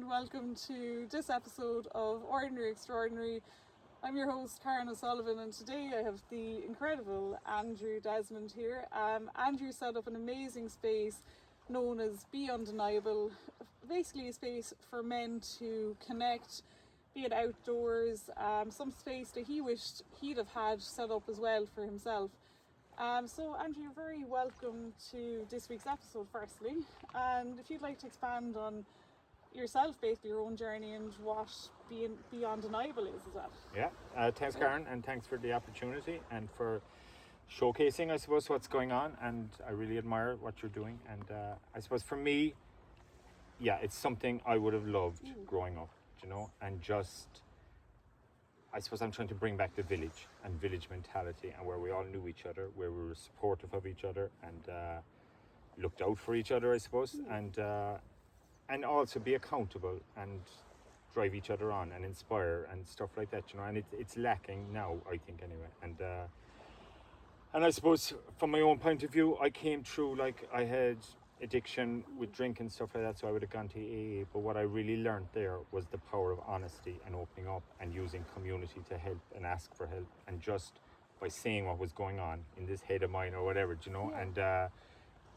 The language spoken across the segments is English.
and welcome to this episode of Ordinary Extraordinary. I'm your host, Karen O'Sullivan, and today I have the incredible Andrew Desmond here. Andrew set up an amazing space known as Be Undeniable, basically a space for men to connect, be it outdoors, some space that he wished he'd have had set up as well for himself. So Andrew, you're very welcome to this week's episode firstly, and if you'd like to expand on yourself, basically your own journey and what Be Undeniable is that? Yeah, thanks Karen, and thanks for the opportunity and for showcasing, I suppose, what's going on, and I really admire what you're doing, and I suppose for me, yeah, it's something I would have loved growing up, you know, and just I suppose I'm trying to bring back the village and village mentality, and where we all knew each other, where we were supportive of each other and looked out for each other, I suppose, and also be accountable and drive each other on and inspire and stuff like that, you know. And it's lacking now, I think, anyway. And I suppose from my own point of view, I came through, like, I had addiction with drink and stuff like that, so I would have gone to AA, but what I really learned there was the power of honesty and opening up and using community to help and ask for help, and just by saying what was going on in this head of mine or whatever, you know,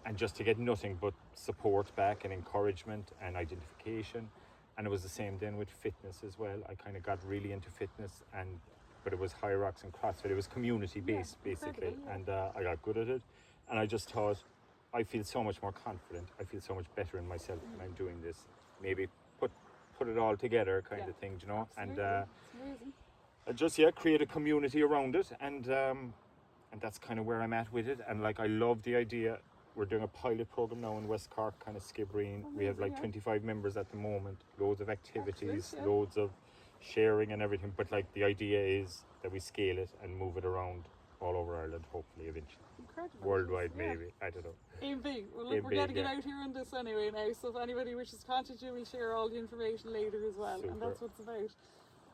and just to get nothing but support back and encouragement and identification. And it was the same then with fitness as well. I kind of got really into fitness, but it was High Rocks and CrossFit. It was community based, basically, and I got good at it, and I just thought, I feel so much more confident. I feel so much better in myself when I'm doing this. Maybe put it all together, kind of thing, you know. Absolutely. And just create a community around it, and that's kind of where I'm at with it. And like, I love the idea. We're doing a pilot program now in West Cork, kind of Skibbereen. We have like 25 members at the moment. Loads of activities, loads of sharing and everything. But like, the idea is that we scale it and move it around all over Ireland, hopefully, eventually. Incredible. Worldwide, maybe. I don't know. Aim big. Well, look, we're getting it out here on this anyway now, so if anybody wishes to contact you, we'll share all the information later as well. Super. And that's what it's about.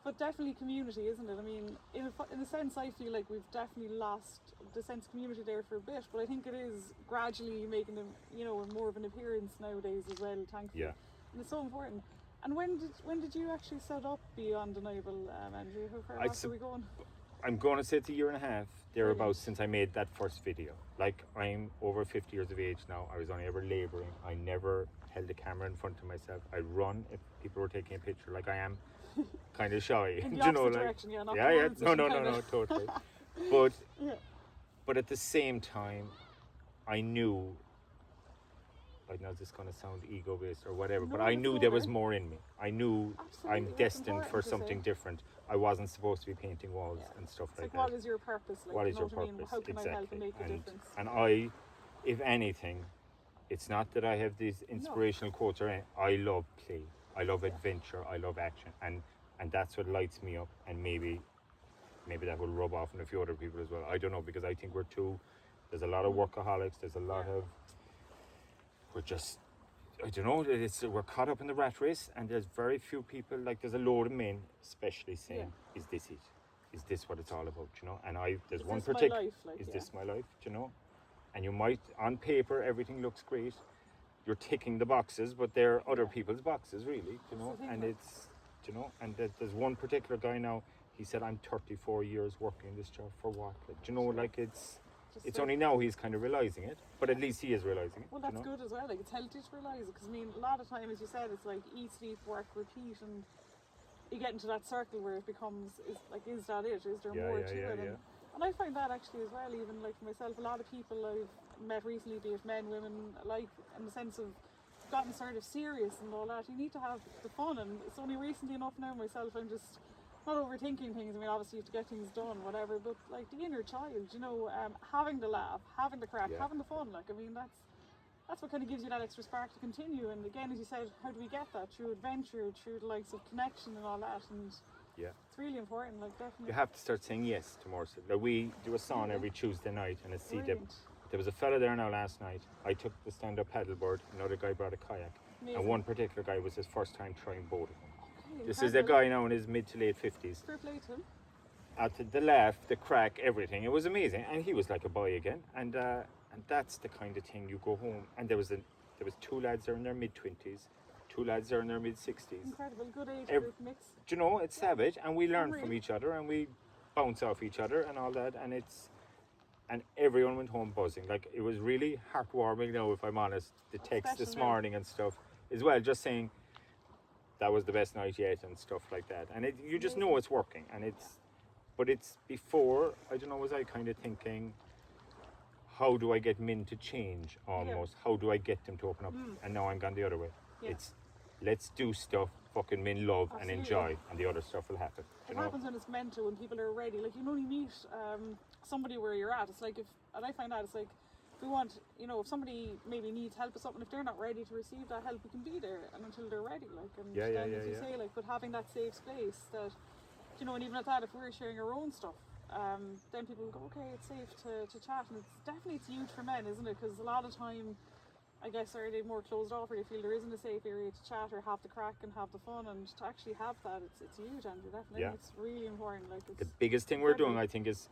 But definitely community, isn't it? I mean, in a sense, I feel like we've definitely lost the sense of community there for a bit, but I think it is gradually making them, you know, more of an appearance nowadays as well, thankfully. Yeah. And it's so important. And when did you actually set up Be Undeniable, Andrew? How far back are we going? I'm going to say it's a year and a half, thereabouts, since I made that first video. Like, I'm over 50 years of age now. I was only ever labouring. I never held a camera in front of myself. I run if people were taking a picture, like I am kind of shy. In the you know, like, direction, not no, totally. But at the same time, I knew, I know this is going to sound ego-based or whatever, but I knew there was more in me. I knew I'm destined for something different. I wasn't supposed to be painting walls and stuff like that. What is your purpose? Like, what is your purpose? purpose? How can I help and make a difference? And I, if anything, it's not that I have these inspirational quotes or anything. I love play. I love adventure. I love action. And that's what lights me up. And maybe that will rub off on a few other people as well. I don't know, because I think there's a lot of workaholics. There's a lot of, we're just, I don't know, we're caught up in the rat race, and there's very few people, like, there's a load of men especially saying, is this it? Is this what it's all about, you know? And there's one particular, is this my life, you know? And you might, on paper, everything looks great. You're ticking the boxes, but they're other people's boxes, really, you know? And it's, you know, and there's one particular guy now, he said, I'm 34 years working this job for what? Like, you know, like, it's only now he's kind of realising it, but at least he is realising it. Well, that's good as well. Like, it's healthy to realise it, because I mean, a lot of time, as you said, it's like eat, sleep, work, repeat, and you get into that circle where it becomes, is that it? Is there more to it? And I find that actually as well, even like for myself, a lot of people I've met recently, be it men, women alike, in the sense of gotten sort of serious and all that. You need to have the fun, and it's only recently enough now myself, I'm just not overthinking things. I mean, obviously you have to get things done, whatever, but like the inner child, you know, having the laugh, having the crack, having the fun, like, I mean, that's what kind of gives you that extra spark to continue. And again, as you said, how do we get that? Through adventure, through the likes of connection and all that, and it's really important, like, definitely. You have to start saying yes to more stuff. Like, we do a sauna every Tuesday night, and there was a fella there now last night. I took the stand-up paddleboard, another guy brought a kayak, and one particular guy was his first time trying boating. This is a guy now in his mid to late 50s. Fair play to him. At the laugh, the crack, everything. It was amazing, and he was like a boy again. And that's the kind of thing you go home. And there was two lads there in their mid 20s, two lads there in their mid-60s. Incredible, good age Ev- group mix. Do you know, it's savage, and we learn Unreal. from each other, and we bounce off each other and all that, and everyone went home buzzing. Like, it was really heartwarming now, if I'm honest, the text this special now. morning and stuff as well, just saying that was the best night yet and stuff like that. And you just know it's working, and but it's before, I don't know, was I kind of thinking, how do I get men to change almost? How do I get them to open up? And now I'm gone the other way. Yeah. It's, let's do stuff fucking men love and Absolutely. enjoy, and the other stuff will happen. It happens when it's meant to, when people are ready. Like, you can only meet somebody where you're at. It's like, and I find out, it's like, if we want, if somebody maybe needs help with something, if they're not ready to receive that help, we can be there and until they're ready. Like, and then, as you say, like, but having that safe space that, and even at that, if we're sharing our own stuff, then people will go, okay, it's safe to chat, and it's huge for men, isn't it? Because a lot of time, I guess, are they more closed off, or they feel there isn't a safe area to chat or have the crack and have the fun, and to actually have that, it's huge, Andrew. Definitely, it's really important. Like, it's the biggest thing we're doing, I think, is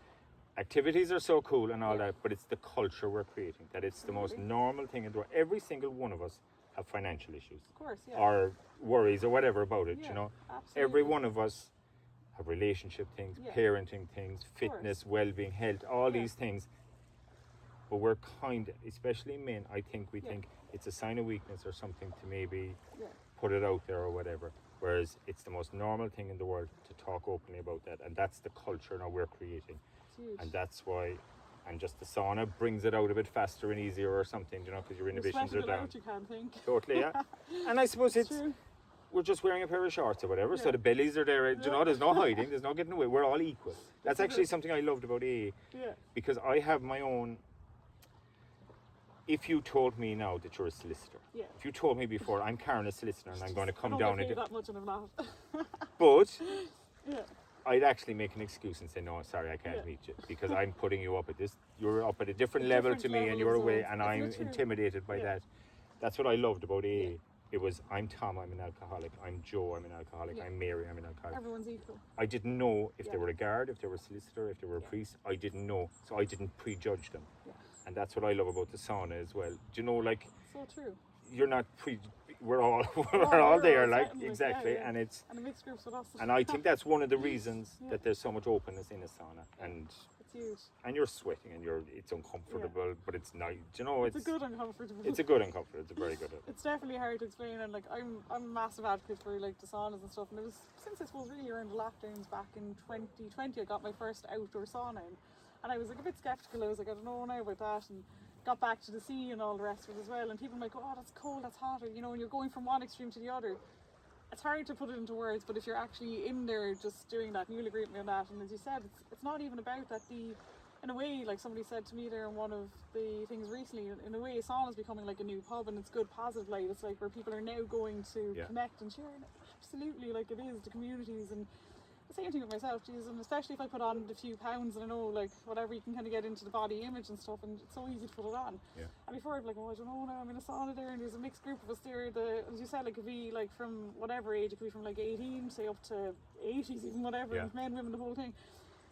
activities are so cool and all that, but it's the culture we're creating. That it's the most normal thing in the world. Every single one of us have financial issues, of course, or worries or whatever about it. Absolutely. Every one of us have relationship things, parenting things, fitness, well-being, health, all these things. But we're especially men, I think we think it's a sign of weakness or something to maybe put it out there or whatever. Whereas it's the most normal thing in the world to talk openly about that. And that's the culture now we're creating. And that's why, and just the sauna brings it out a bit faster and easier or something, because your inhibitions are down. You can't think. Totally, yeah. And I suppose True. we're just wearing a pair of shorts or whatever, so the bellies are there, there's no hiding, there's no getting away, we're all equal. That's actually something I loved about AA, because I have my own. If you told me now that you're a solicitor, if you told me before, I'm Karen, a solicitor, and I'm going to come down and that much and I'm not. but I'd actually make an excuse and say, no, sorry, I can't meet you, because I'm putting you up at this, you're up at a different level to me, and you're away, and I'm intimidated by that. That's what I loved about AA. It was, I'm Tom, I'm an alcoholic. I'm Joe, I'm an alcoholic. I'm Mary, I'm an alcoholic. Everyone's equal. I didn't know if they were a guard, if they were a solicitor, if they were a priest. I didn't know, so I didn't prejudge them. And that's what I love about the sauna as well. Do you know, like, so true. You're not we're all we're all there, like, certainly, exactly, and it's and a mixed groups with us. and I think that's one of the reasons that there's so much openness in a sauna, and it's huge. And you're sweating, and it's uncomfortable, but it's nice. Do you know, it's a good uncomfortable. It's a good uncomfortable. It's a very good. It's definitely hard to explain, and like I'm a massive advocate for like the saunas and stuff. And it was since I suppose really around the lockdowns back in 2020, I got my first outdoor sauna, and I was like a bit skeptical. I was like, I don't know now about that, and got back to the sea and all the rest of it as well. And people might go, oh, that's cold, that's hot, or and you're going from one extreme to the other. It's hard to put it into words, but if you're actually in there just doing that, and you'll agree with me on that. And as you said, it's not even about that. In a way, like somebody said to me there in one of the things recently, in a way, sauna is becoming like a new pub, and it's good positive light. It's like where people are now going to connect and share. Absolutely, like it is the communities, and the same thing with myself, geez, and especially if I put on a few pounds, and I know like whatever, you can kind of get into the body image and stuff, and it's so easy to put it on. And before I'd be like, oh, I don't know now, I'm in a sauna there, and there's a mixed group of us there. As you said, like, it could be like from whatever age, it could be from like 18 say up to 80s, even whatever, and men, women, the whole thing.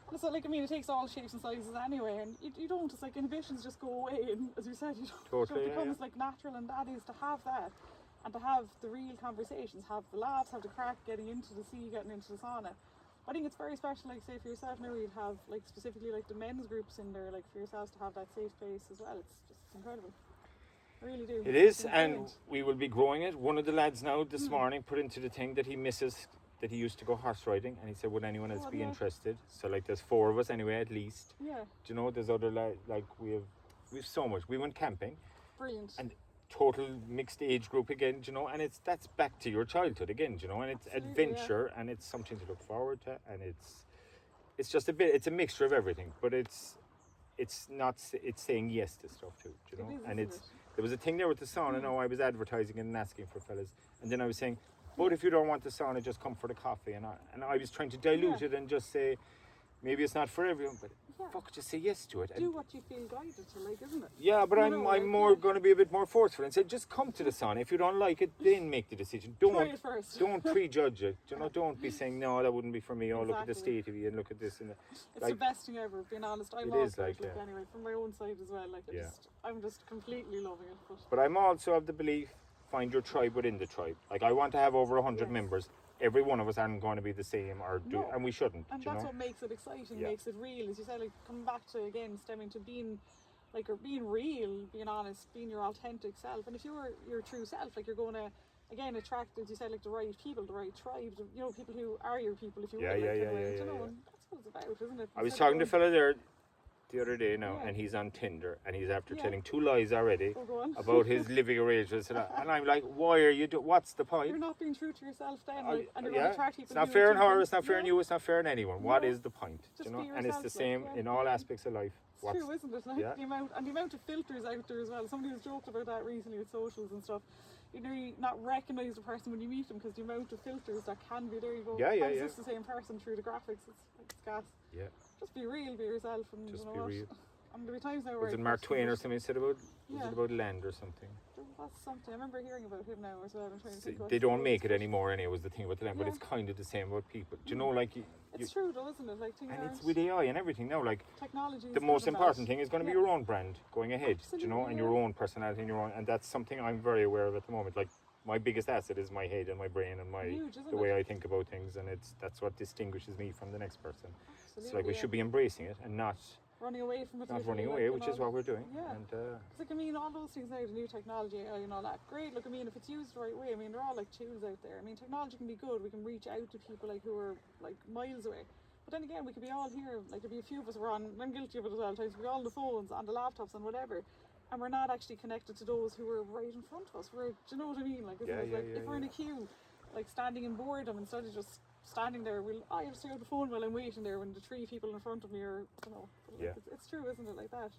And so, like, I mean, it takes all shapes and sizes anyway, and you don't, it's like inhibitions just go away, and as you said, so it becomes like natural, and that is to have that, and to have the real conversations, have the laughs, have the crack, getting into the sea, getting into the sauna. I think it's very special, like, say for yourself now, you'd have like specifically like the men's groups in there, like for yourselves to have that safe space as well. It's just incredible. I really do. It is, and we will be growing it. One of the lads now this morning put into the thing that he misses, that he used to go horse riding, and he said, would anyone else be interested? So like there's 4 of us anyway, at least. Do you know, there's other like we've so much. We went camping. Brilliant. And total mixed age group again, and that's back to your childhood again, and it's adventure, and it's something to look forward to, and it's just it's a mixture of everything, but it's saying yes to stuff too, and there was a thing there with the sauna. Now I was advertising and asking for fellas, and then I was saying, but if you don't want the sauna, just come for the coffee, and I was trying to dilute it and just say, maybe it's not for everyone, but just say yes to it. Do what you feel guided to, like, isn't it? Yeah, but I'm more going to be a bit more forceful and say, just come to the sauna. If you don't like it, then make the decision. Try it first. Don't prejudge it. Don't be saying, no, that wouldn't be for me. Oh, look at the state of you, and look at this. And it's the best thing ever, being honest. I'm all for it, anyway, from my own side as well. Like, I'm just completely loving it. But I'm also of the belief, find your tribe within the tribe. Like I want to have over 100 Yes. members. Every one of us aren't going to be the same, No. and we shouldn't. And you that's know? what makes it exciting, Yeah. makes it real. As you said, like coming back to again stemming to being like or being real, being honest, being your authentic self. And if you're your true self, like you're going to again attract, as you said, like the right people, the right tribe, you know, people who are your people, if you will. Yeah, like, yeah, in a yeah, way, yeah, you know, yeah. and that's what it's about, isn't it? I was Instead of talking to a going, fella there the other day now, Yeah. and he's on Tinder, and he's after Yeah. telling 2 lies already Oh, go on. about his living arrangements, and I'm like, why are you what's the point? You're not being true to yourself then, I- like, and you're going yeah, to attract people. it's not who fair are on her, different. it's not fair on Yeah. you, it's not fair on anyone. What No. is the point? Just you know? be And it's the yourself, same like, yeah. in all aspects of life. It's true, isn't it? Like Yeah. the amount of filters out there as well. Somebody was joked about that recently with socials and stuff. You know, you not recognise the person when you meet them because the amount of filters that can be there. You go, Yeah, yeah, is yeah. this the same person through the graphics? It's gas. Yeah. Just be real, be yourself, and Just you know be what? real. And there'll be times now where Was I it Mark question Twain or it. something said about? Was Yeah. it about land or something? There was something. I remember hearing about him now as well. I'm trying to think. what They it don't was, make it but anymore anyway, was the thing about the land, but Yeah. it's kind of the same about people. Do you know, like, It's true though, isn't it? Like things and aren't. it's with AI and everything now, like, Technology. the most important thing is going to be Yeah. your own brand going ahead, do you know, Absolutely, and yeah. your own personality and your own, and that's something I'm very aware of at the moment. Like, my biggest asset is my head and my brain and my Huge, isn't the it? way I think about things, and that's what distinguishes me from the next person. It's like Absolutely, we yeah. should be embracing it and not running away from it. not literally, running like, away, you which know. is what we're doing. Yeah. And It's like, I mean, all those things now, the new technology, AI and all that, great. Look, I mean, if it's used the right way, I mean, they're all like tools out there. I mean, technology can be good. We can reach out to people like who are like miles away. But then again, we could be all here. Like, there'd be a few of us were on. I'm guilty of it as well. Times we're all on the phones, on the laptops, and whatever, and we're not actually connected to those who are right in front of us. Do you know what I mean? Like, isn't it? Like if we're in a queue, like standing in boredom instead of just standing there, I just stay on the phone while I'm waiting there when the 3 people in front of me are, you know. But, like, Yeah. it's true, isn't it? Like that.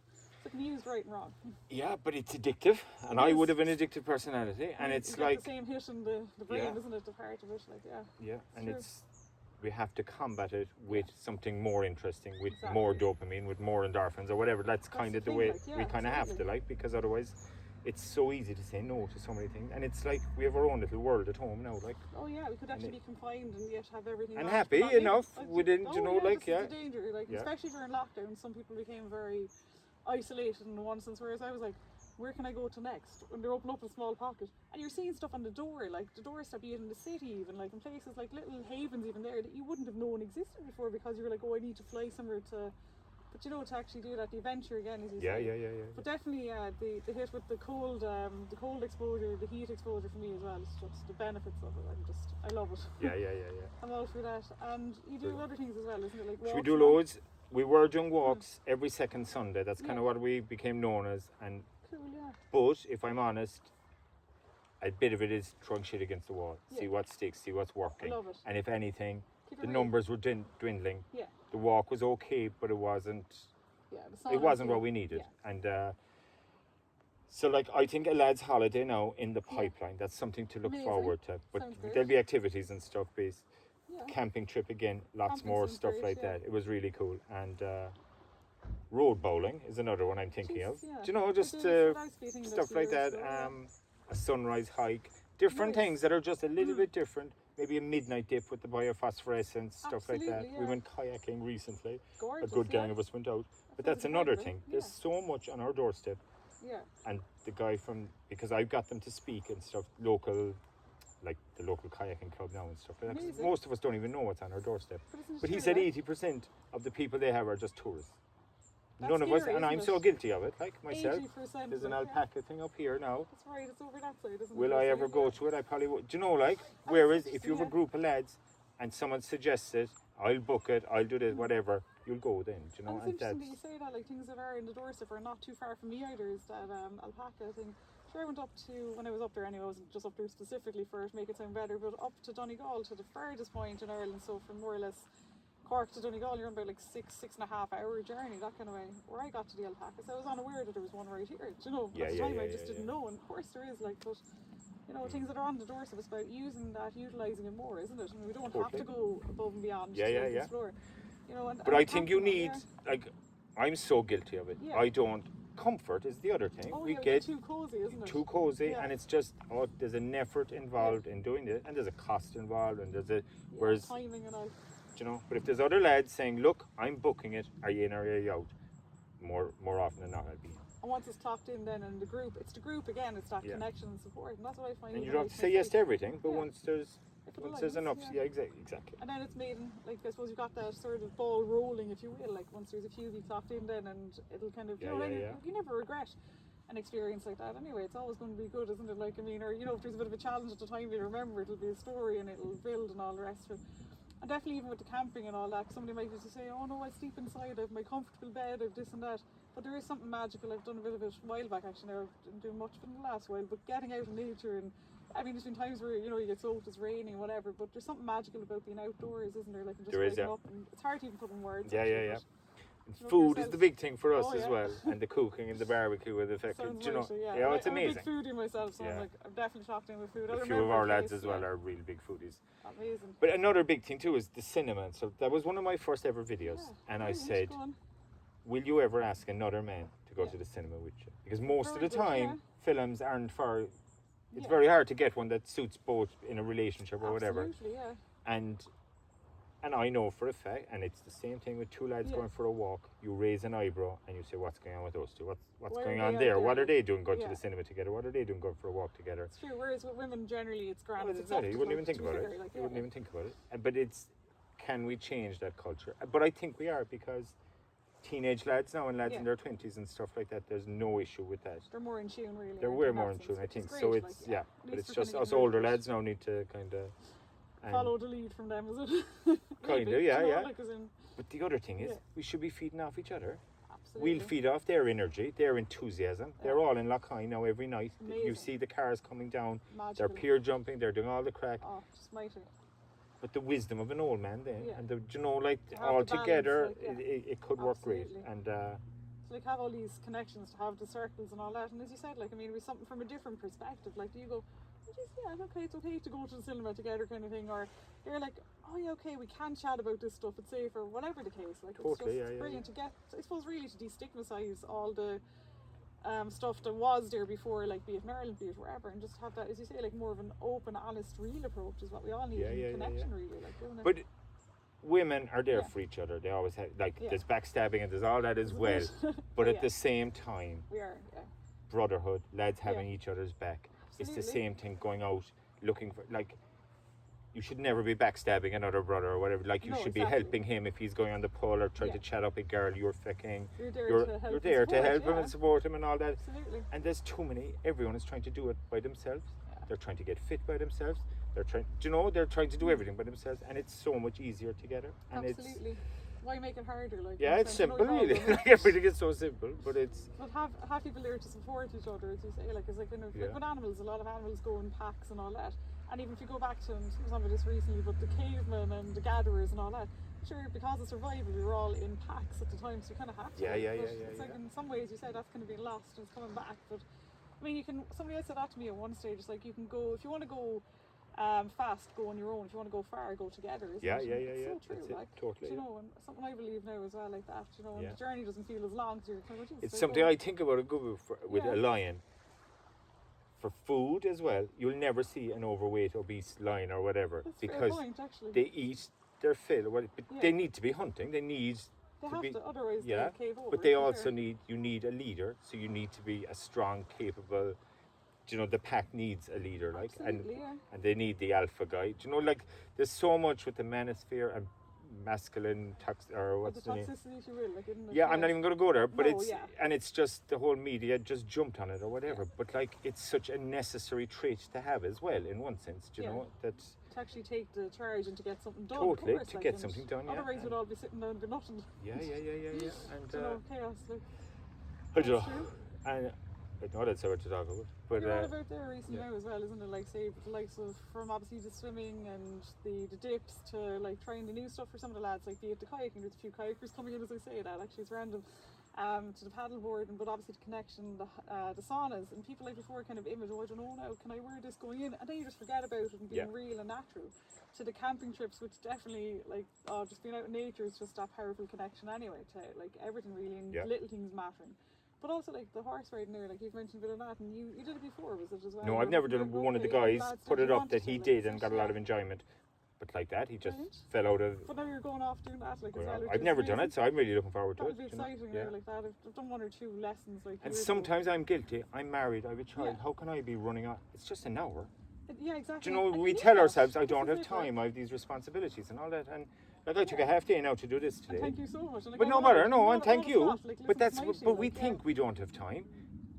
It's like used right and wrong. yeah, but it's addictive, and I Yes. would have an addictive personality, and You it's get like the same hit in the brain, Yeah. isn't it? The part of it, like yeah, and true. it's we have to combat it with something more interesting, with Exactly. more dopamine, with more endorphins or whatever. That's kind the of the thing, way like, yeah, we kind of have to, absolutely. like, because otherwise it's so easy to say no to so many things, and it's like we have our own little world at home now, like, Oh yeah, we could actually be confined and yet have everything. and on, happy but not enough live. within, you know, like, this yeah. is the danger, like Yeah. especially during lockdown, some people became very isolated in one sense. Whereas I was like, where can I go to next? When they open up a small pocket, and you're seeing stuff on the door, like the doorstep, be it in the city, even like in places like little havens, even there that you wouldn't have known existed before because you were like, oh, I need to fly somewhere to. But you know, to actually do that, the adventure again, as you Yeah, say. yeah. But definitely, the hit with the cold exposure, the heat exposure for me as well. It's just the benefits of it. I love it. Yeah. I'm all for that. And you do other things as well, isn't it? Like Should we walks do and all? loads? We were doing walks every second Sunday. That's kind Yeah. of what we became known as. And Cool, yeah. but if I'm honest, a bit of it is throwing shit against the wall. See Yeah. what sticks. See what's working. love it. And if anything, Keep it the real. numbers were dwindling. Yeah. The walk was okay, but it wasn't. Yeah. It wasn't what we needed. Yeah. And so, like, I think a lad's holiday now in the pipeline. That's something to look Amazing. forward to. But Sounds great. there'll be activities and stuff. Based Yeah. camping trip again. Lots Camping more sounds stuff great, like yeah. that. It was really cool. And road bowling is another one I'm thinking Jeez, of. yeah. Do you know, just That's what I was thinking stuff about like 2 years that. ago, yeah. A sunrise hike. Different Nice. things that are just a little bit different. Maybe a midnight dip with the biophosphorescence, stuff like that. Absolutely, We yeah. went kayaking recently. Gorgeous, A good gang yeah. of us went out. But sounds that's another incredible, thing. There's so much on our doorstep. Yeah. And the guy because I've got them to speak and stuff, like the local kayaking club now and stuff like that. 'Cause Amazing. most of us don't even know what's on our doorstep. isn't it But he true, said like? 80% of the people they have are just tourists. That's None of us, scary, and I'm isn't so it? guilty of it, like myself. 80%. There's an like, yeah. alpaca thing up here now. That's right. It's over that side, isn't it? Will You're I saying, ever go yeah. to it? I probably would. Do you know, like, That's whereas if you interesting, have a yeah. group of lads and someone suggests it, I'll book it, I'll do this, whatever, you'll go then, do you know? And it's And interesting that you say that, like things that are in the doorstep are not too far from me either. Is that alpaca thing? Sure, I went up to when I was up there anyway. I wasn't just up there specifically for it to make it sound better, but up to Donegal, to the furthest point in Ireland. So from more or less Cork to Donegal, you're on about like 6.5 hour journey, that kind of way. Where I got to the alpaca, so I was unaware that there was one right here. Do you know? Yeah, At the yeah, time, yeah, I just yeah, didn't know, and of course there is. Like, but you know, things that are on the doorstep, it's about using that, utilising it more, isn't it? I mean, we don't have to go above and beyond Yeah, to yeah, yeah. explore. You know, But and I think you camping, need, yeah. like, I'm so guilty of it. Yeah. I don't. Comfort is the other thing. Oh, we yeah, get too cozy, isn't it? too cozy, Yeah. and it's just there's an effort involved in doing it, and there's a cost involved, and there's whereas timing and all. you know. But if there's other lads saying, "Look, I'm booking it. Are you in or are you out?" More often than not, I'll be in. And once it's clocked in then in the group, it's the group again, it's that connection and support. And that's what I find. And you don't have to say yes to everything, but once there's enough, exactly. And then it's made, like, I suppose you've got that sort of ball rolling, if you will, like once there's a few weeks locked in then, and it'll kind of, you never regret an experience like that anyway. It's always going to be good, isn't it? Like, I mean, or, you know, if there's a bit of a challenge at the time, you remember it'll be a story and it'll build and all the rest of it. And definitely even with the camping and all that, somebody might used to say, oh no, I sleep inside, I have my comfortable bed, I have this and that. But there is something magical. I've done a bit of it a while back actually, now I didn't do much of it in the last while, but getting out in nature, and I mean there's been times where, you know, you get soaked, it's raining, whatever, but there's something magical about being outdoors, isn't there? Like, and just waking up, and it's hard to even put in words. And food is the big thing for us as well, and the cooking and the barbecue and the fact, Sounds you know, it's I'm amazing. a big foodie myself, so I'm like, I'm definitely shocked in with food. A few of our lads as well are real big foodies. Amazing. But another big thing too is the cinema. So that was one of my first ever videos, and I said, will you ever ask another man to go to the cinema with you? Because most of the time, films aren't for. It's very hard to get one that suits both in a relationship or whatever. And I know for a fact, and it's the same thing with two lads going for a walk. You raise an eyebrow and you say, "What's going on with those two? What's going on there? What are they doing going to the cinema together? What are they doing going for a walk together?" It's true. Whereas with women, generally, it's grand. Well, exactly. You wouldn't even think about it. You wouldn't even think about it. But it's, can we change that culture? But I think we are, because teenage lads now and lads in their 20s and stuff like that, there's no issue with that. They're more in tune, really. They're way more in tune, I think. So it's but it's just us older lads now need to kind of follow the lead from them, is it? Kind of, yeah. Like, but the other thing is, we should be feeding off each other. Absolutely. We'll feed off their energy, their enthusiasm. They're all in Lochine now every night. Amazing. You see the cars coming down. Magical. They're pier jumping. They're doing all the crack. Oh, just mighty. But the wisdom of an old man then, and you know, like all together, it could work great. And so like have all these connections, to have the circles and all that. And as you said, like, I mean, it was something from a different perspective. Like, do you go, it's okay to go to the cinema together, kind of thing, or you're like, oh yeah, okay, we can chat about this stuff, it's safe, or whatever the case. Like, totally, it's just brilliant to get, I suppose, really to destigmatise all the stuff that was there before, like, be it in Ireland, be it wherever, and just have that, as you say, like, more of an open, honest, real approach is what we all need in connection, really, like, isn't it? But women are there for each other. They always have, like, there's backstabbing and there's all that as well. But at the same time, we are, brotherhood, lads having each other's back. Absolutely. It's the same thing going out looking for, like, you should never be backstabbing another brother or whatever. Like, you should be helping him if he's going on the pole or trying to chat up a girl. You're there to help him and support him and all that. Absolutely. And there's too many. Everyone is trying to do it by themselves. They're trying to get fit by themselves. They're trying, they're trying to do everything by themselves, and it's so much easier together. And absolutely. Why make it harder? Like, it's simple, really. Like, everything is so simple, but it's. But have people there to support each other, as you say. Like, it's like, kind of, like with animals, a lot of animals go in packs and all that. And even if you go back to, and some of this recently, but the cavemen and the gatherers and all that, sure, because of survival, we were all in packs at the time, so you kind of have to. It's like, in some ways, you say that's kind of been lost and it's coming back. But I mean, somebody else said that to me at one stage. It's like, you can go, if you want to go fast, go on your own. If you want to go far, go together. It's so true. That's like, totally. You know, and something I believe now as well, like that. You know, and the journey doesn't feel as long as you're kind of. It's something I think about with a lion. For food as well, you'll never see an overweight, obese lion or whatever. That's because a fair point, actually. they eat their fill. But they need to be hunting. They have to, otherwise they'll cave over. But they also need a leader. So you need to be a strong, capable. The pack needs a leader, like, and they need the alpha guy. Like, there's so much with the manosphere and masculine or what's the name? Toxicity, if you will, like, isn't it? Yeah, I'm not even going to go there, but it's just the whole media just jumped on it or whatever. But like, it's such a necessary trait to have as well, in one sense. You know, that to actually take the charge and to get something done. Totally, of course, to get something done. Otherwise, we'd all be sitting down and do nothing. Yeah. And chaos. Like, I don't know. And I know that's what to talk about. But you're all about there recently now as well, isn't it? Like, say, the likes of, from obviously the swimming and the dips to like trying the new stuff for some of the lads, like be it the kayaking. There's a few kayakers coming in as I say that. Actually, it's random. To the paddleboard, but obviously the connection, the saunas, and people like before kind of image, I don't know now, can I wear this going in? And then you just forget about it and being real and natural. To the camping trips, which definitely, like, just being out in nature is just that powerful connection anyway, to like everything really, and little things mattering. But also like the horse riding there, like you've mentioned a bit of that, and you did it before, was it as well? No, I've never done it, but one of the guys put it up that he did and got a lot of enjoyment. But like that, he just Brilliant. fell out of. But now you're going off doing that, like, Well, as well, which I've is never done amazing. it, so I'm really looking forward to That it. would be you know? exciting, Yeah. like that. I've done 1 or 2 lessons, like. And years sometimes I'm guilty. I'm married. I have a child. Yeah. How can I be running on? It's just an hour. Yeah, exactly. Do you know, And we need tell that. ourselves, I This don't is have it, like. time, I have these responsibilities and all that. And like I took a half day now to do this And today. thank you so much. And, like, But I no know, matter, like, no, not- and thank not you. not, like, But listen, that's, it's mighty, but we like, think we don't have time.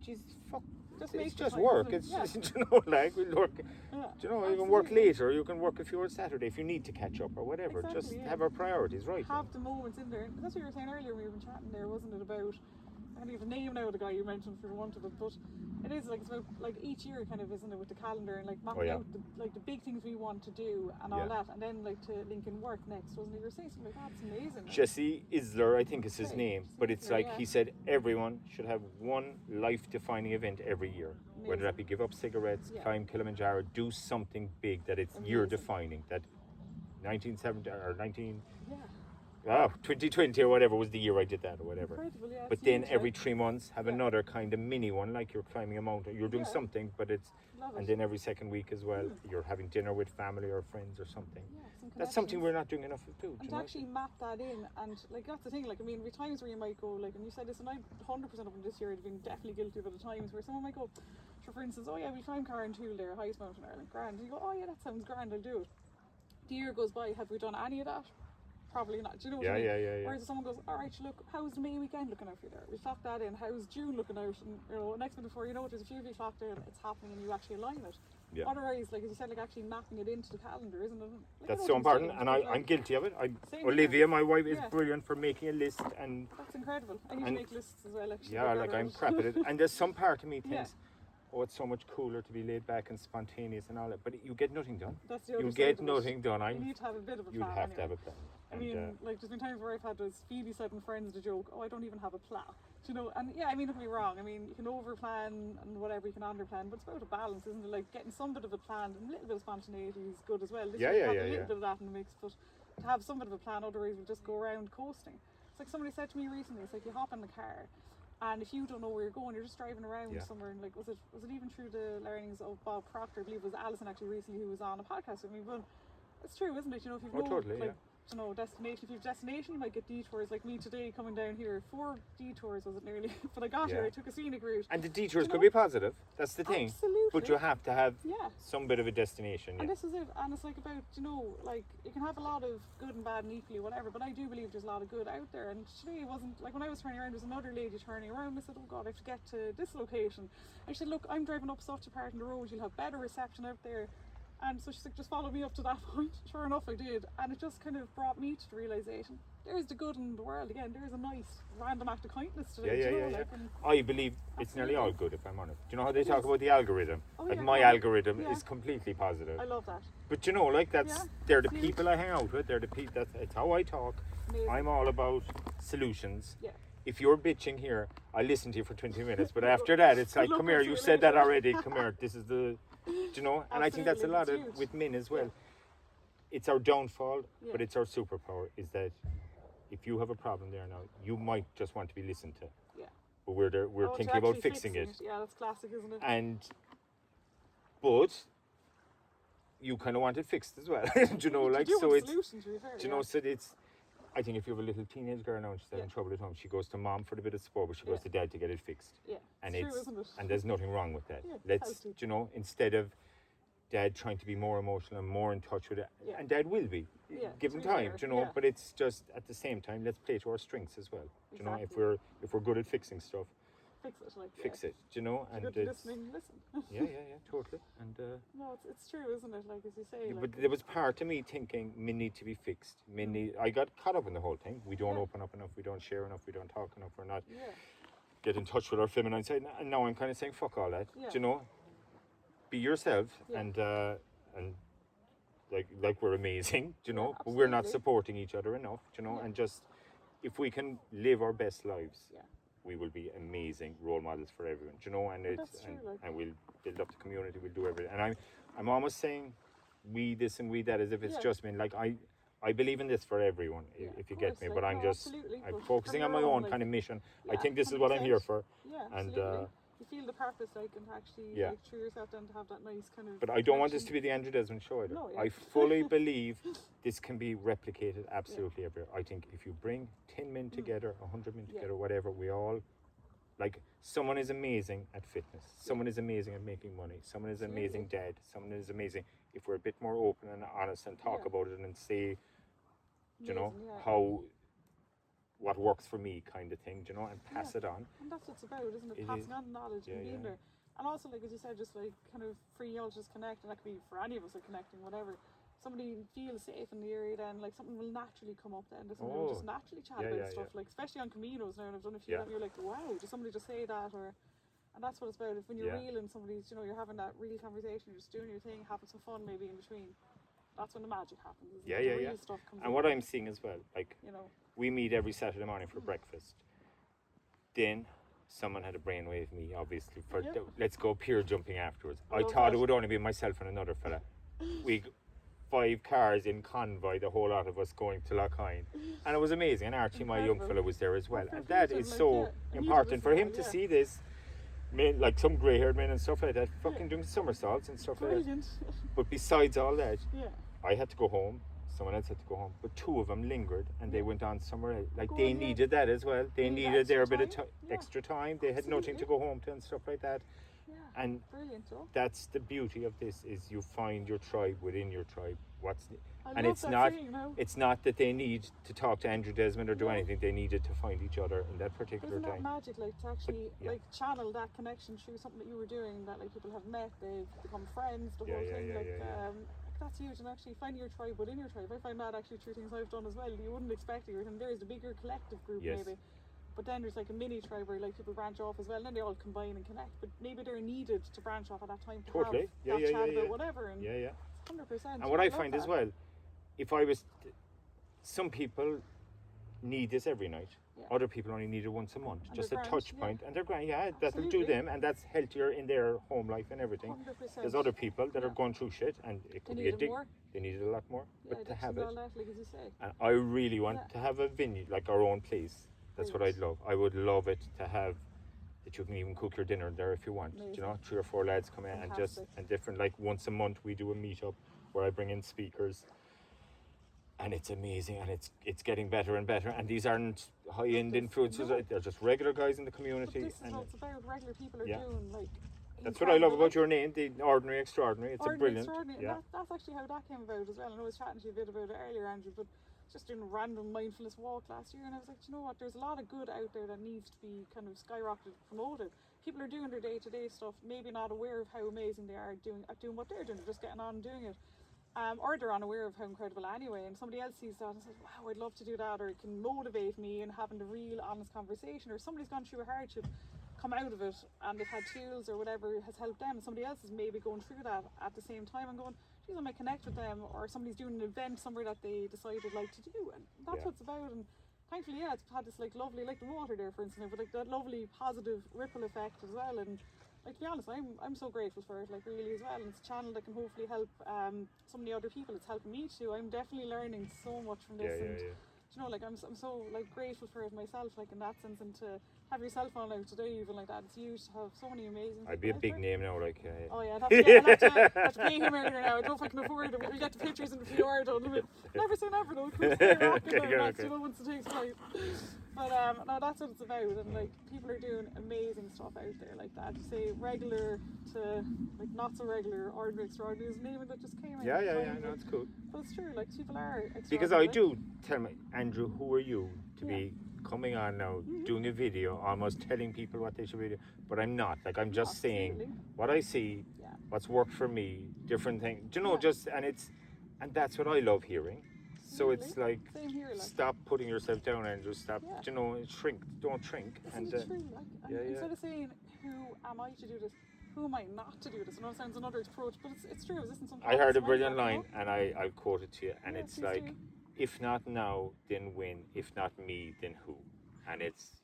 Jeez, fuck. Just It's make the just time, work. isn't it? It's Yeah. just, you know, like we work. Yeah, You know, you can work absolutely. later, you can work a few hours Saturday if you need to catch up or whatever. Exactly, Just yeah. have our priorities right. Have the moments in there. And that's what you were saying earlier when we were chatting there, wasn't it? About, I can't even name now the guy you mentioned for one of it, but it is like, it's about like each year kind of, isn't it, with the calendar and like mapping yeah. out the big things we want to do and all Yeah. that, and then like to link in work next, wasn't it? You were saying something like that's amazing. Jesse Isler, I think is his Okay, name, Jesse but it's Isler, like yeah. he said everyone should have one life-defining event every year. Whether that be give up cigarettes, Yeah. climb Kilimanjaro, do something big that it's Amazing. year defining. That 1970 or 19, Yeah, 2020 or whatever was the year I did that or whatever. incredible, yeah. But it's then huge, every like. 3 months have Yeah. another kind of mini one, like you're climbing a mountain. You're doing Yeah. something, but it's Love and it. then every second week as well, you're having dinner with family or friends or something. Yeah, some That's something connections. we're not doing enough of too. And you to know? actually map that in, and like that's the thing, like I mean, with times where you might go, like, and you said this, and I'm 100% up in this year, I've been definitely guilty of it at times where someone might go, sure, for instance, oh yeah, we'll climb Carrantoul there, highest mountain in Ireland, grand. And you go, oh yeah, that sounds grand, I'll do it. The year goes by, have we done any of that? Probably not. Do you know what I mean? Yeah. Whereas if someone goes, all right, look, how's the May weekend looking out for you there? We clock that in. How's June looking out? And you know, next minute before you know it, there's a few of you clocked in, it's happening, and you actually align it. Yeah. Otherwise, like as you said, like actually mapping it into the calendar, isn't it? Like, That's I know so it can important, change, and but, like, I'm guilty of it. Same Olivia, here. my wife, is Yeah. brilliant for making a list, and That's incredible. I need to And- make lists as well, actually. yeah, get like better I'm at it. crap at it. And there's some part of me Yeah. thinks, oh, it's so much cooler to be laid back and spontaneous and all that, but you get nothing done. That's the other You side get of it. nothing done. You need to have a bit of a You'd plan. have to anyway. have a plan. I mean, like, there's been times where I've had this Phoebe said in Friends the joke, oh, I don't even have a plan. Do you know? And yeah, I mean, don't get me wrong. I mean, you can over plan and whatever, you can under plan, but it's about a balance, isn't it? Like, getting some bit of a plan and a little bit of spontaneity is good as well. This Yeah, year yeah, have yeah, a little yeah. bit of that in the mix, but to have some bit of a plan, otherwise we'll just go around coasting. It's like somebody said to me recently, it's like you hop in the car, and if you don't know where you're going, you're just driving around Yeah. somewhere. And like, was it even through the learnings of Bob Proctor? I believe it was Alison actually recently who was on a podcast with me. But it's true, isn't it? You know, if you've Oh, totally, like, yeah. you know, destination. If you have destination, you might get detours. Like me today, coming down here, 4 detours was it nearly? But I got here. Yeah. I took a scenic route. And the detours you could know? be positive. That's the thing. Absolutely. But you have to have Yeah. some bit of a destination. And Yeah. this is it, and it's like about, you know, like you can have a lot of good and bad and equally whatever, but I do believe there's a lot of good out there. And today it wasn't like when I was turning around, there was another lady turning around. I said, oh God, I have to get to this location. And she said, look, I'm driving up such a part in the road, you'll have better reception out there. And so she's like, just follow me up to that point. Sure enough, I did, and it just kind of brought me to the realization: there's the good in the world again. There's a nice random act of kindness today. Yeah, you know, yeah. like, and I believe it's nearly all good, if I'm honest. Do you know how they talk about the algorithm? Oh, Like yeah, my yeah. algorithm Yeah. is completely positive. I love that. But you know, like that's Yeah, they're the huge. people I hang out with. They're the people. That's how I talk. Amazing. I'm all about solutions. Yeah. If you're bitching here, I listen to you for 20 minutes. But after that, it's like, Look come here. at You you said that later." already. Come here. This is the, do you know. And I think that's a lot Absolutely, of it's with huge. men as well. Yeah. It's our downfall, Yeah. but it's our superpower. Is that if you have a problem there now, you might just want to be listened to. Yeah. But we're there, we're Oh, to thinking about actually fixing it. Yeah, that's classic, isn't it? And but you kind of want it fixed as well. Do you know, like do so want it's solutions, to be fair, do you know, so it's I think if you have a little teenage girl now and she's having Yeah. trouble at home, she goes to mom for the bit of support, but she goes Yeah. to dad to get it fixed. Yeah, And it's it's true, isn't it? and there's nothing wrong with that. Yeah, Let's healthy. do you know, instead of dad trying to be more emotional and more in touch with it, Yeah. and dad will be Yeah, given to be time, fair, do you know, yeah. but it's just at the same time let's play to our strengths as well. Do you know, Exactly. if we're good at fixing stuff, Fix it, like fix it, do you know, If and you're good at it's listening, listen. yeah, totally. And No, it's true, isn't it? Like as you say, like, but there was part of me thinking men need to be fixed. Men need, I got caught up in the whole thing. We don't Yeah. open up enough, we don't share enough, we don't talk enough, we're not yeah, get in touch with our feminine side. And now I'm kind of saying fuck all that. Yeah. Do you know? Be yourself Yeah. and like we're amazing, do you Yeah, know? But we're not absolutely. supporting each other enough, do you know? Yeah. And just if we can live our best lives, Yeah. we will be amazing role models for everyone, do you know? And it's that's true, like- and we'll build up the community, we'll do everything. And I'm almost saying we this and we that as if it's Yeah. just me. Like I believe in this for everyone, Yeah, if you of get course, me. like, But I'm no, just absolutely, I'm but focusing from on my your own own, kind of like- mission. I Yeah, think this is what I'm here 100%. for. Yeah, And absolutely. you feel the purpose, like, and to actually like through yourself then to have that nice kind of. But I don't want this to be the Andrew Desmond show either. No, I fully believe this can be replicated absolutely everywhere. I think if you bring 10 men together, 100 men together, whatever, we all, like, someone is amazing at fitness. Someone is amazing at making money. Someone is an amazing dad. Someone is amazing. If we're a bit more open and honest and talk about it and say, you know, how, what works for me kind of thing, you know, and pass it on. And that's what it's about, isn't it? Passing on knowledge and being there. And also, like, as you said, just like kind of free you all just connect, and that could be for any of us, like connecting, whatever. Somebody feels safe in the area, then like something will naturally come up then. Somebody will just naturally chat about stuff, like especially on Caminos now, and I've done a few and you're like, wow, did somebody just say that? Or, and that's what it's about. If when you're real and somebody's, you know, you're having that real conversation, you're just doing your thing, having some fun maybe in between. That's when the magic happens. The real stuff comes and what I'm seeing as well, like, you know, we meet every Saturday morning for breakfast. Then someone had a brainwave me, obviously, for let's go pier jumping afterwards. I thought it would only be myself and another fella. We 5 cars in convoy, the whole lot of us going to Lochine, and it was amazing. And Archie, my young fella, was there as well, and that is so important for him to see this. Men, like some grey-haired men and stuff like that, fucking doing somersaults and stuff like that. But besides all that, I had to go home. Someone else had to go home, but 2 of them lingered and they went on somewhere else. Like they needed that as well. They needed their bit of extra time. They had nothing to go home to and stuff like that. And that's the beauty of this: is you find your tribe within your tribe. It's not that they need to talk to Andrew Desmond or do anything. They needed to find each other in that particular time. Isn't that magic, like, to actually like channel that connection through something that you were doing, that like people have met, they've become friends, the whole thing, that's huge. And actually finding your tribe within your tribe, I find that actually through things I've done as well. You wouldn't expect it, and there's a bigger collective group maybe, but then there's like a mini tribe where like people branch off as well, and then they all combine and connect, but maybe they're needed to branch off at that time to have that chat about whatever, and 100%. And what I find as well, if I was, some people need this every night. Other people only need it once a month, and just a touch point, and they're grand. That'll do them, and that's healthier in their home life and everything. 100%. There's other people that are going through shit, and it could be a dig. They need it a lot more, but to have it, like as you say. And I really want to have a vineyard, like our own place. That's what I'd love. I would love it to have that you can even cook your dinner there if you want. You know, 3 or 4 lads come in and different. Like once a month, we do a meetup where I bring in speakers. And it's amazing, and it's getting better and better. And these aren't high-end influencers; they're just regular guys in the community. But this is what it's about. Regular people are doing like. That's what I love about your name, the Ordinary Extraordinary. It's a brilliant. That's actually how that came about as well. And I was chatting to you a bit about it earlier, Andrew, but just doing a random mindfulness walk last year, and I was like, you know what? There's a lot of good out there that needs to be kind of skyrocketed, promoted. People are doing their day-to-day stuff, maybe not aware of how amazing they are doing what they're doing. They're just getting on and doing it. Or they're unaware of how incredible anyway, and somebody else sees that and says, wow, I'd love to do that, or it can motivate me in having a real honest conversation, or somebody's gone through a hardship, come out of it, and they've had tools or whatever has helped them, and somebody else is maybe going through that at the same time and going, geez, I might connect with them, or somebody's doing an event somewhere that they decided like to do, and that's what it's about. And thankfully, it's had this like lovely, like the water there for instance, but like that lovely positive ripple effect as well. And like, to be honest, I'm so grateful for it, like really as well. And it's a channel that can hopefully help so many other people. It's helping me too. I'm definitely learning so much from this. You know, like I'm so like grateful for it myself, like in that sense, and to have yourself on out today even like that. It's huge to have so many amazing. I'd be a big name now, like. Oh yeah, I'll have to pay him earlier now. I don't know if I can afford it. We'll get the pictures in the PR done. Never say never though. You know, once it takes place. But no, that's what it's about, and like people are doing amazing stuff out there like that. You say regular to like not so regular, ordinary, extraordinary is a name that just came out. Yeah, no, it's cool. But it's true, like people are extraordinary. Because I do tell me, Andrew, who are you to be coming on now, doing a video, almost telling people what they should be doing? But I'm not. Like I'm just saying what I see, what's worked for me, different things. Do you know? And that's what I love hearing. So it's like, stop putting yourself down and just stop, you know, shrink, don't shrink. And true, like, instead of saying, who am I to do this, who am I not to do this? I know it sounds another approach, but it's true. Isn't something I heard a brilliant line, and I'll quote it to you, and it's like, if not now, then when? If not me, then who? And it's,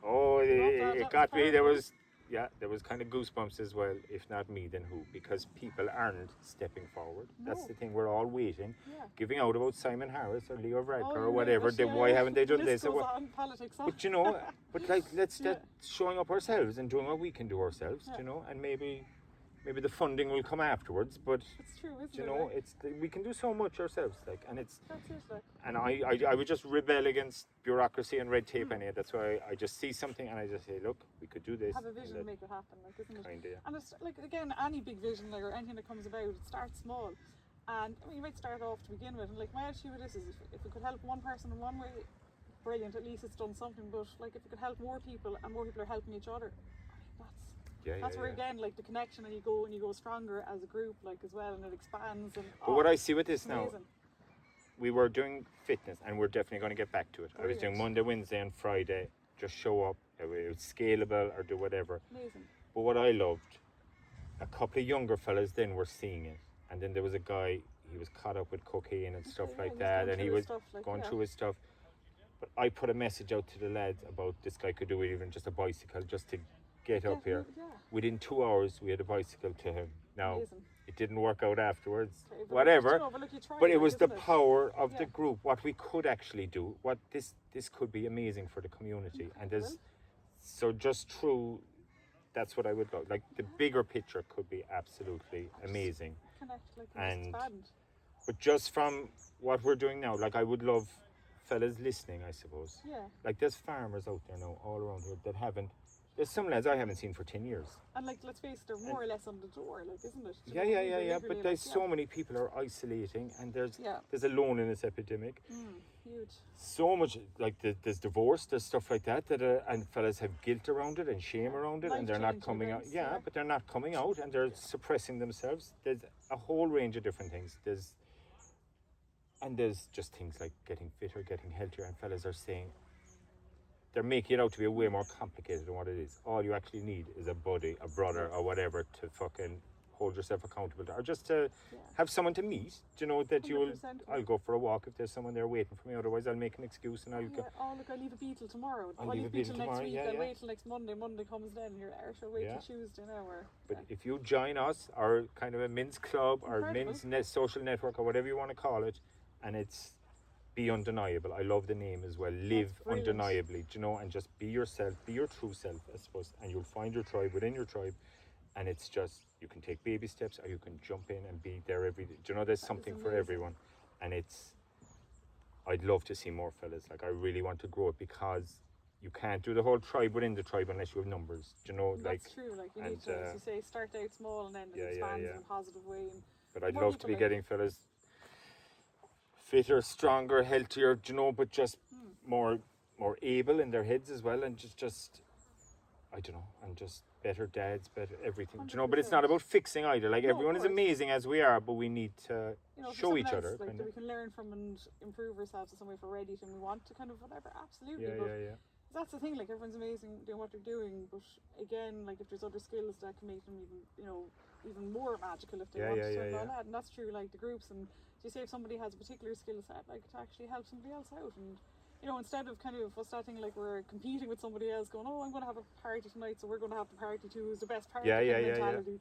it got me. There was yeah, there was kind of goosebumps as well. If not me, then who? Because people aren't stepping forward. That's No. the thing. We're all waiting, Yeah. giving out about Simon Harris or Leo Varadkar Oh, or you're whatever. right, but Why haven't they done the this? list goes on, politics, huh? But you know, but like let's Yeah. showing up ourselves and doing what we can do ourselves. Yeah. You know, and maybe the funding will come afterwards. But It's true, isn't you it? know, Like, we can do so much ourselves. Like, and it's. that's it. Like, And I would just rebel against bureaucracy and red tape anyway. That's why I just see something and I just say, look, we could do this. have a vision and make it happen, like, isn't it? Kinda, yeah. And it's like, again, any big vision, like, or anything that comes about, it starts small. And I mean, you might start off to begin with, and like my attitude with this is, if we could help one person in one way, brilliant. At least it's done something. But like, if we could help more people, and more people are helping each other, that's where again, like the connection, and you go stronger as a group, like as well, and it expands. And But what I see with this now, amazing. we were doing fitness, and we're definitely going to get back to it. I was doing Monday, Wednesday, and Friday. Just show up. It was scalable or do whatever. Amazing. But what I loved, a couple of younger fellas then were seeing it, and then there was a guy. He was caught up with cocaine and stuff like that, and he was going through his stuff. But I put a message out to the lads about this guy could do it, even just a bicycle, just to get up here. Yeah. Within 2 hours, we had a bicycle to him. Now, Amazing. it didn't work out afterwards, Okay, but whatever. you know, but look, you tried, But it like, was the isn't it? power of Yeah. the group, what we could actually do, what this could be amazing for the community. And there's, so just through, that's what I would love. Like, the bigger picture could be absolutely amazing. Connect, like, And expand. But just from what we're doing now, like, I would love fellas listening, I suppose. Yeah. Like, there's farmers out there now all around here that haven't, there's some lads I haven't seen for 10 years. And like, let's face it, they're more or less on the door, like, isn't it? Yeah. But there's so many people are isolating, and there's a loneliness epidemic. Huge. So much, like there's divorce, there's stuff like that, and fellas have guilt around it and shame around it, and they're not coming out. Yeah, but they're not coming out, and they're suppressing themselves. There's a whole range of different things. There's just things like getting fitter, getting healthier, and fellas are saying, they're making it out to be way more complicated than what it is. All you actually need is a buddy, a brother, or whatever to fucking hold yourself accountable to, or just to have someone to meet. Do you know that you will? I'll go for a walk if there's someone there waiting for me. Otherwise, I'll make an excuse and I'll go. Oh, look, I'll leave a beetle tomorrow. I'll leave a beetle next tomorrow, week. yeah, I'll yeah. wait till next Monday. Monday comes then, and you're there. So wait till Tuesday now. Or, But if you join us, or kind of a men's club, or men's social network, or whatever you want to call it, and it's be undeniable. I love the name as well. Live undeniably, do you know, and just be yourself, be your true self, I suppose, and you'll find your tribe within your tribe. And it's just, you can take baby steps, or you can jump in and be there every day. Do you know, there's something for everyone. And I'd love to see more fellas. Like, I really want to grow it, because you can't do the whole tribe within the tribe unless you have numbers. Do you know, that's true. Like, you need to, as you say, start out small and then it expands in a positive way. And but I'd love to be getting fellas fitter, stronger, healthier, do you know, but just more able in their heads as well, and just I don't know, and just better dads, better everything, do you know. But it's not about fixing either. Like, everyone is amazing as we are, but we need to show each other. Like, that we can learn from and improve ourselves in some way, if we're ready to, and we want to kind of whatever. Absolutely. Yeah. That's the thing. Like, everyone's amazing doing what they're doing, but again, like, if there's other skills that can make them even more magical if they want to, and all that. And that's true. Like, the groups, and you say if somebody has a particular skill set, like, to actually help somebody else out, and instead of kind of what's that thing, like, we're competing with somebody else, going, oh, I'm going to have a party tonight, so we're going to have the party too, who's the best party mentality.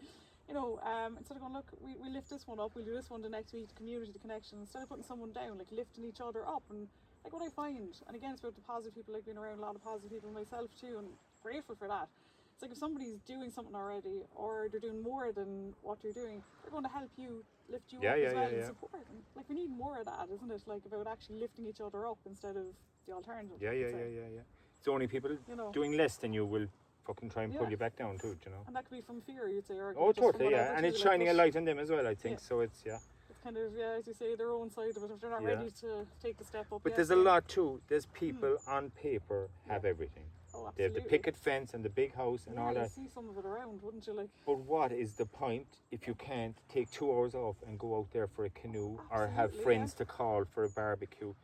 Instead of going, look, we lift this one up, we'll do this one the next week, the community, the connection, instead of putting someone down, like, lifting each other up. And like, what I find, and again, it's about the positive people, like, being around a lot of positive people myself too, and grateful for that. It's like, if somebody's doing something already, or they're doing more than what you're doing, they're going to help you, lift you up as well, and support. And like, we need more of that, isn't it? Like, about actually lifting each other up instead of the alternative. Yeah. It's only people doing less than you will fucking try and pull you back down too, do you know. And that could be from fear, you'd say, or totally, and it's shining a light on them as well, I think. So it's it's kind of, as you say, their own side of it, if they're not ready to take the step up. But there's a lot too. There's people on paper have everything. Oh, they have the picket fence and the big house and all that. You see some of it around, wouldn't you? Like, but what is the point if you can't take 2 hours off and go out there for a canoe, or have friends to call for a barbecue?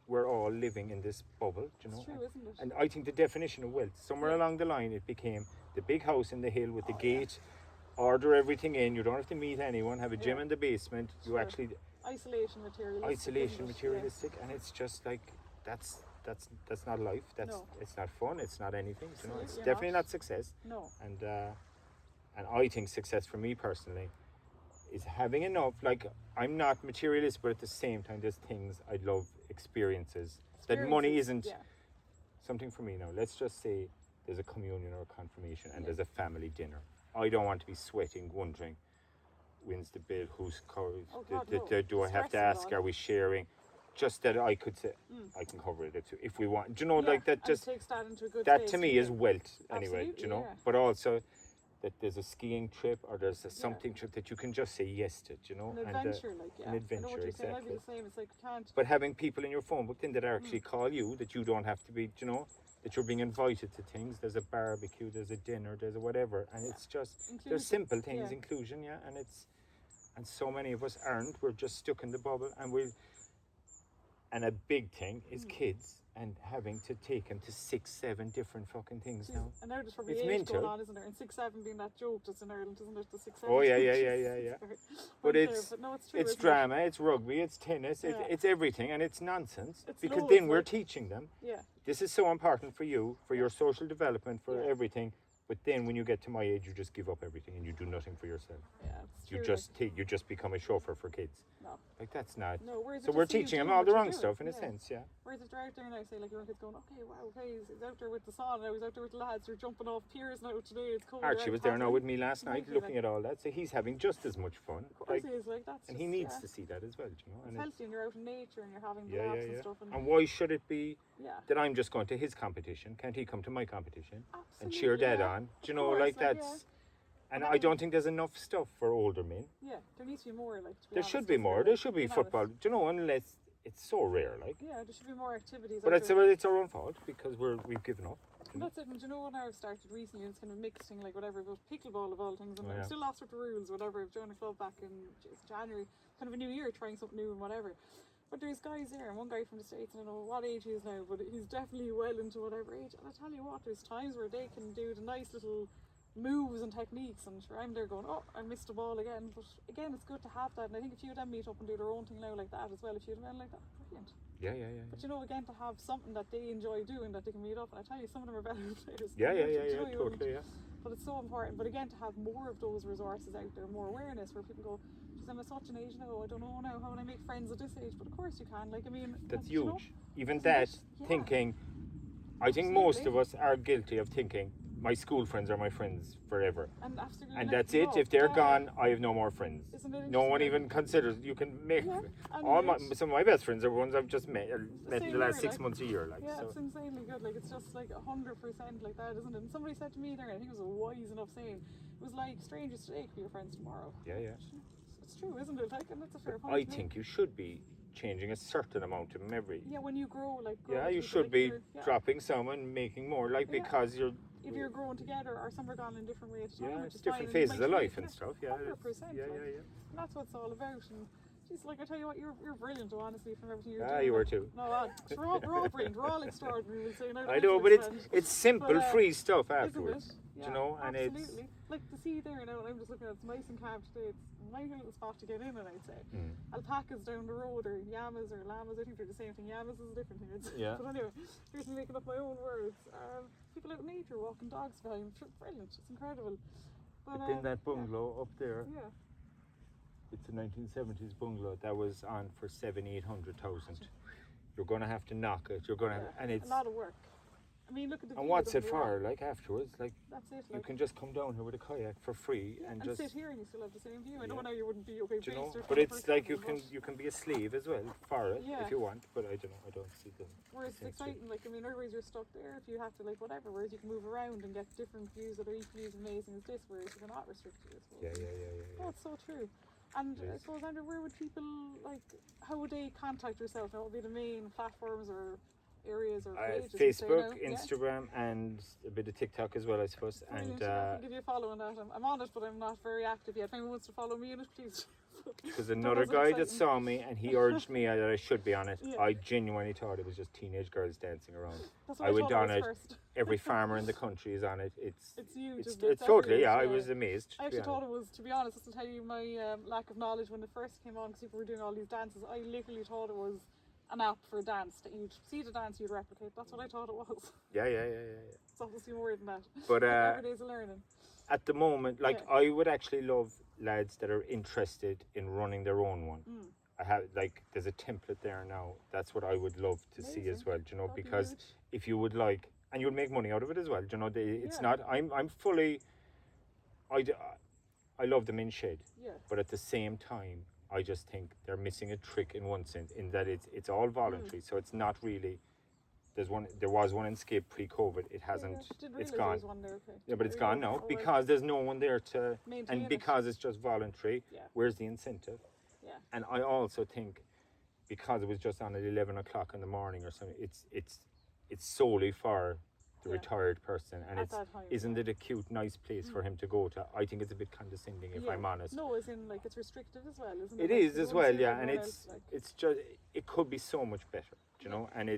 We're all living in this bubble, do you know. It's true, isn't it? And I think the definition of wealth, somewhere along the line, it became the big house in the hill with the gate, order everything in, you don't have to meet anyone, have a gym in the basement, you actually... Isolation materialistic, and it's just like, that's that's not life. It's not fun. It's not anything. You know, it's Absolutely definitely not. not success. No. And I think success for me personally is having enough. Like, I'm not materialist, but at the same time, there's things I'd love, experiences that money isn't something for me now. Let's just say there's a communion or a confirmation and there's a family dinner. I don't want to be sweating, wondering, when's the bill, who's do I have to ask, are we sharing? Just that I could say, I can cover it if we want. Do you know, like that? Just takes that into a good that place to me is wealth anyway. Absolutely, Do you know? yeah. But also that there's a skiing trip or there's a something trip that you can just say yes to. Do you know? An adventure, and, like an I know adventure, what you're saying. I'd exactly. be the same. It's like you can't. But having people in your phone book then that actually call you, that you don't have to be, you know, that you're being invited to things. There's a barbecue, there's a dinner, there's a whatever, and it's just there's simple things, inclusion, and so many of us aren't. We're just stuck in the bubble, and a big thing is kids and having to take them to 6-7 different fucking things now. And now there's probably It's age mental. going on, isn't there? And 6-7 being that joke that's in Ireland, isn't it? The 6-7. Oh yeah. But it's no, it's true. it's isn't drama, it's rugby, it's tennis, it's everything, and it's nonsense. It's because loads, then we're like- teaching them. Yeah. This is so important for you, for your social development, for everything. But then when you get to my age, you just give up everything and you do nothing for yourself. Yeah, it's true. You just become a chauffeur for kids. No. Like that's not. No, whereas So it we're just seems teaching them doing all the what wrong you're stuff doing, in a sense, yeah. Whereas if they're out there now, say like your kids going, okay, wow, okay, he's out there with the sauna, now he's out there with the lads, they're jumping off piers now today, it's cold. Archie was there now with me last night, Exactly, looking at all that, so he's having just as much fun. Of course he is, like that's and just, he needs to see that as well, you know. It's And healthy and you're out in nature and you're having the laughs and stuff. And why should it be Yeah. that I'm just going to his competition? Can't he come to my competition and Absolutely, cheer Dad yeah. on? Do you Of know, course, like like, that's. And I don't think there's enough stuff for older men. Yeah, there needs to be more, like, to be There honest, should be isn't more. there? There should be You know, football. Do you know, unless it's so rare, like. Yeah, there should be more activities. But out there. it's our own fault because we've given up. And that's it. And do you know what I've started recently? It's kind of mixed thing, like whatever, but pickleball of all things. And I'm still lost with the rules, whatever. I've joined a club back in January, kind of a new year, trying something new and whatever. But there's guys there, and one guy from the States, and I don't know what age he is now, but he's definitely well into whatever age. And I tell you what, there's times where they can do the nice little moves and techniques, and sure, I'm there going, oh, I missed the ball again. But again, it's good to have that, and I think a few of them meet up and do their own thing now like that as well. A few of them like that, brilliant. Yeah. But you know, again, to have something that they enjoy doing that they can meet up, and I tell you, some of them are better players. Yeah, totally. yeah. But it's so important. But again, to have more of those resources out there, more awareness, where people go, geez, I'm at such an age now, I don't know now, how would I make friends at this age? But of course you can. Like, I mean, That's you huge. know, Even isn't that, it? Yeah. thinking, I think most of us are guilty of thinking, my school friends are my friends forever. And absolutely. And like, that's it. no, If they're yeah. gone, I have no more friends. Isn't it No one interesting? even considers. You can make Yeah, and all my it's- some of my best friends are ones I've just met Same in the last here, 6 like, months, a year. Like, Yeah, so. it's insanely good. Like, it's just like 100% like that, isn't it? And somebody said to me there, and I think it was a wise enough saying, it was like strangers today could be your friends tomorrow. Yeah. It's true, isn't it? Like, and that's a fair point. I to think make. you should be changing a certain amount of them every. Yeah, when you grow, like. Yeah, with you people, should like, be you're- dropping some and making more, like Yeah. because you're. If you're growing together, or some are gone in different ways. Yeah, which it's is fine, different and phases like, of life yeah, and stuff. Yeah, 100%. yeah. And that's what it's all about. And geez, like I tell you what, you're brilliant, though, honestly, from everything you're Ah, doing. you were like, too. No, we're all brilliant. We're all extraordinary. We'll say. Now I know, but it's simple, But, free stuff isn't afterwards. it? Do you know, and absolutely. Like the sea there now, and I'm just looking at it, it's nice and calm today. It's a nice little spot to get in, and I'd say. Alpacas down the road, or llamas, or llamas, I think they're the same thing. Llamas is a different thing. Yeah. But anyway, here's me making up my own words. People out in nature, walking dogs behind, brilliant, it's incredible. But in that bungalow up there, Yeah. it's a 1970s bungalow that was on for 700,000-800,000. You're going to have to knock it. You're going to, Yeah. and it's. A lot of work. I mean, look at the And view, what's don't it get me for? wrong. Like afterwards, like That's it. you Like, can just come down here with a kayak for free and just. sit here and you still have the same view. I know Yeah. now you wouldn't be okay Do you know? based or But 24/7, it's like you but- can be a slave as well for it Yeah. if you want. But I don't know. I don't see the. Whereas it's sense to it. exciting, like, I mean, otherwise you're stuck there if you have to, like, whatever, whereas you can move around and get different views that are equally as amazing as this, whereas you're not restricted, I suppose. Yeah. Oh, it's so true. And It I is. suppose, Andrew, where would people, like, how would they contact yourself? What would be the main platforms or areas or pages? you'd say Facebook, now? Yeah. Instagram, and a bit of TikTok as well, I suppose. Brilliant, And yeah, I'll give you a follow on that. I'm on it, but I'm not very active yet. If anyone wants to follow me on it, please. because another wasn't guy that exciting. saw me and he urged me that I should be on it. Yeah. I genuinely thought it was just teenage girls dancing around. That's what I went thought on was it. first. Every farmer in the country is on it. It's huge. it's isn't it? totally, yeah. I everywhere, was amazed. I to be actually thought honest. it was, to be honest, just to tell you my lack of knowledge when it first came on, because people were doing all these dances, I literally thought it was an app for a dance that you'd see the dance, you'd replicate. That's what I thought it was. Yeah. It's obviously more than that. But Every day's a learning. at the moment, like I would actually love lads that are interested in running their own one. I have like there's a template there now. That's what I would love to see as well. You know, That'd be because huge. if you would like, and you'll make money out of it as well. You know, it's not. I'm fully. I love the men's shed. Yeah. But at the same time, I just think they're missing a trick in one sense, in that it's all voluntary, so it's not really. There was one in Skip pre-COVID. It hasn't. It's gone. Yeah, but it's gone now because there's no one there to, and because it's just voluntary. Yeah. Where's the incentive? Yeah. And I also think, because it was just on at 11 o'clock in the morning or something, it's solely for the retired person, and isn't it a cute, nice place for him to go to? I think it's a bit condescending, if I'm honest. No, as in like it's restricted as well, isn't it? It is as well, yeah, and it's just it could be so much better, you know, and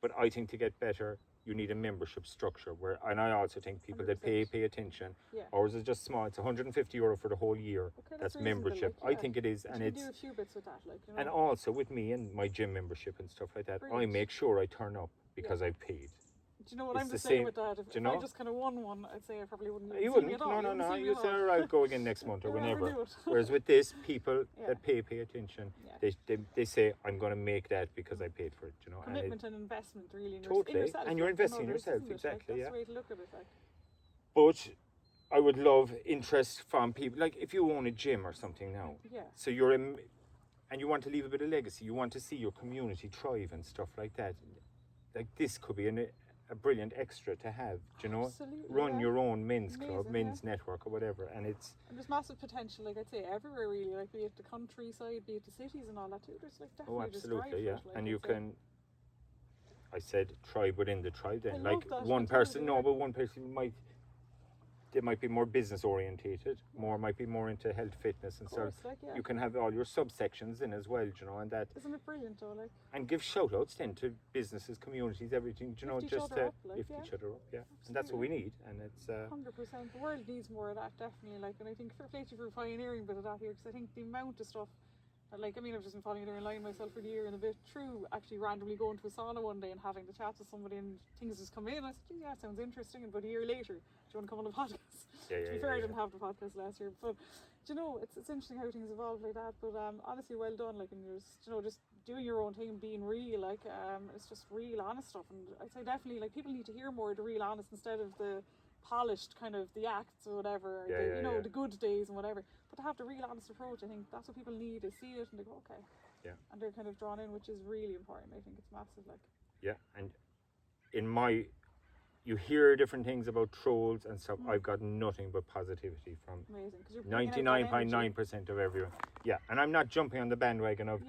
but I think to get better, you need a membership structure and I also think people 100%. That pay attention. Yeah. Ours is just small. It's €150 for the whole year. Okay, that's membership. Like, I think it is, and it's. You do a few bits with that, like. You know? And also with me and my gym membership and stuff like that, I make sure I turn up because I've paid. Do you know what I'm the same with that? If I just kind of won one, I'd say I probably wouldn't. You wouldn't. No. You say, I'll go again next month or whenever. Whereas with this, people that pay attention. They say, I'm going to make that because I paid for it. You know. Commitment and investment, really. In totally. yourself, and you're investing in yourself, exactly. That's the way to look at it. Like. But I would love interest from people. Like if you own a gym or something now. Yeah. So you're and you want to leave a bit of legacy. You want to see your community thrive and stuff like that. Like this could be a brilliant extra to have, you know. Absolutely, run your own men's club, men's network or whatever, and there's massive potential, like I'd say everywhere really, like be it the countryside, be it the cities and all that too. There's like definitely absolutely, like, and you can. I said tribe within the tribe. Then, I like love that. one person, but one person might. They might be more business orientated, might be more into health, fitness, and so you can have all your subsections in as well, you know, and that. Isn't it brilliant though, like? And give shout outs then to businesses, communities, everything, you know, just to lift each other up, yeah. And that's what we need, and it's. 100%. The world needs more of that, definitely, like, and I think fair play to you for pioneering a bit of that here, because I think the amount of stuff. Like, I mean, I've just been following it in line myself for the year and a bit through actually randomly going to a sauna one day and having the chat with somebody and things just come in. I said, yeah, it sounds interesting. And about a year later, do you want to come on the podcast? To be fair, I didn't have the podcast last year. But, do you know, it's interesting how things evolve like that. But honestly, well done. Like, and you're just, you know, just doing your own thing, being real. Like, it's just real honest stuff. And I'd say definitely, like, people need to hear more of the real honest instead of the polished kind of the acts or whatever, the good days and whatever. But to have the real honest approach, I think that's what people need. They see it and they go, okay. Yeah. And they're kind of drawn in, which is really important. I think it's massive, like. Yeah, and you hear different things about trolls and stuff. I've got nothing but positivity from 99.9% of everyone. Yeah, and I'm not jumping on the bandwagon of.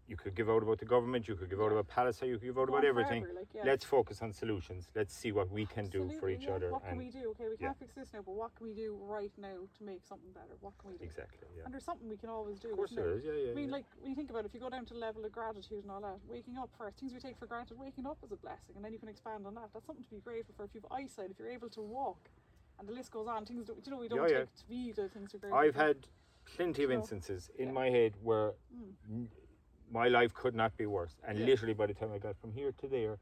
You could give out about the government, you could give out about Palestine, you could give out about everything. Let's focus on solutions. Let's see what we can do for each other. What can we do? Okay, we can't fix this now, but what can we do right now to make something better? What can we do? Exactly, yeah. And there's something we can always do. Of course there is, I mean, like, when you think about it, if you go down to the level of gratitude and all that, waking up first, things we take for granted, waking up is a blessing, and then you can expand on that. That's something to be grateful for. If you have eyesight, if you're able to walk, and the list goes on, things that, you know, we don't take to be the things we're grateful for. I've had plenty of instances in my head where my life could not be worse, and literally by the time I got from here to there,